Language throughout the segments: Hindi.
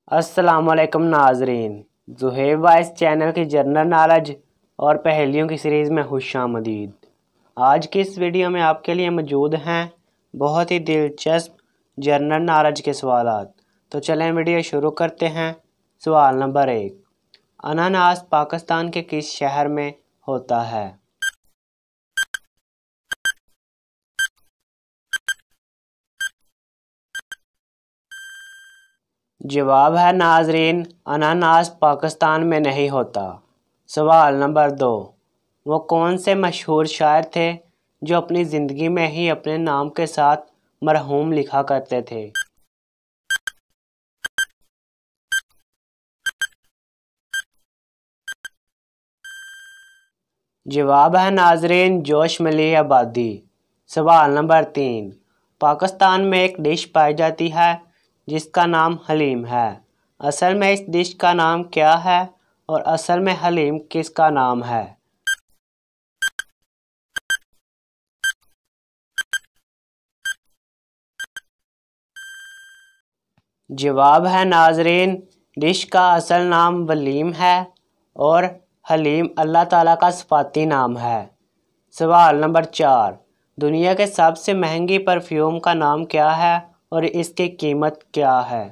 अस्सलामुअलैकुम नाजरीन, ज़ुहैब वाइस चैनल की जनरल नॉलेज और पहेलियों की सीरीज़ में खुशामदीद। आज की इस वीडियो में आपके लिए मौजूद हैं बहुत ही दिलचस्प जनरल नॉलेज के सवालात। तो चलें वीडियो शुरू करते हैं। सवाल नंबर 1, अनानास पाकिस्तान के किस शहर में होता है? जवाब है नाजरीन, अनानास पाकिस्तान में नहीं होता। सवाल नंबर 2, वो कौन से मशहूर शायर थे जो अपनी ज़िंदगी में ही अपने नाम के साथ मरहूम लिखा करते थे? जवाब है नाजरीन, जोश मलिह आबादी। सवाल नंबर 3, पाकिस्तान में एक डिश पाई जाती है जिसका नाम हलीम है। असल में इस डिश का नाम क्या है और असल में हलीम किसका नाम है? जवाब है नाजरीन, डिश का असल नाम वलीम है और हलीम अल्लाह ताला का सिफाती नाम है। सवाल नंबर 4, दुनिया के सबसे महंगी परफ्यूम का नाम क्या है और इसकी कीमत क्या है?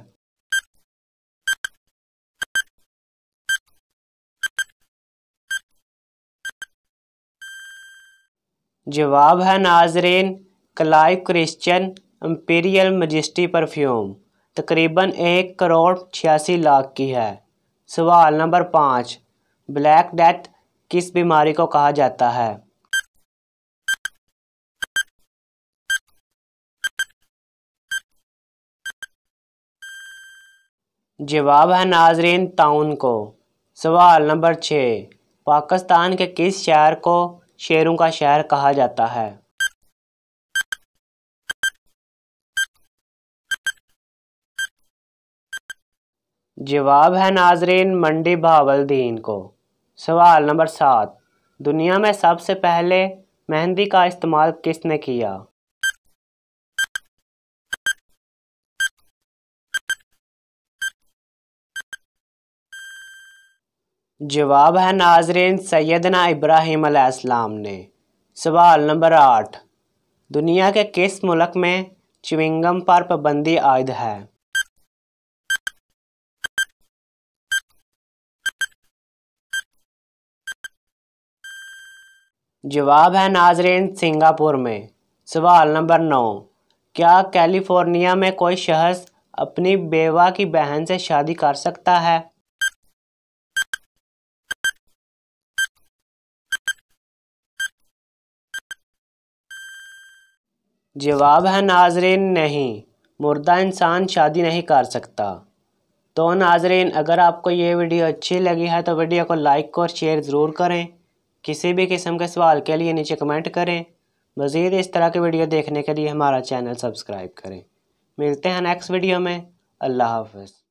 जवाब है नाजरीन, Clive Christian imperial majesty perfume तकरीबन 1 करोड़ 86 लाख की है। सवाल नंबर 5, ब्लैक डेथ किस बीमारी को कहा जाता है? जवाब है नाजरीन, ताउन को। सवाल नंबर 6, पाकिस्तान के किस शहर को शेरों का शहर कहा जाता है? जवाब है नाजरीन, मंडी बहावलदीन को। सवाल नंबर 7, दुनिया में सबसे पहले मेहंदी का इस्तेमाल किसने किया? जवाब है नाजरीन, सैयदना इब्राहीम अलैहिस्सलाम ने। सवाल नंबर 8, दुनिया के किस मुल्क में च्युइंगम पर पाबंदी आयद है? जवाब है नाजरीन, सिंगापुर में। सवाल नंबर 9, क्या कैलिफोर्निया में कोई शख्स अपनी बेवा की बहन से शादी कर सकता है? जवाब है नाजरीन, नहीं, मुर्दा इंसान शादी नहीं कर सकता। तो नाजरीन, अगर आपको ये वीडियो अच्छी लगी है तो वीडियो को लाइक और शेयर ज़रूर करें। किसी भी किस्म के सवाल के लिए नीचे कमेंट करें। मज़ीद इस तरह की वीडियो देखने के लिए हमारा चैनल सब्सक्राइब करें। मिलते हैं नेक्स्ट वीडियो में। अल्लाह हाफ़िज़।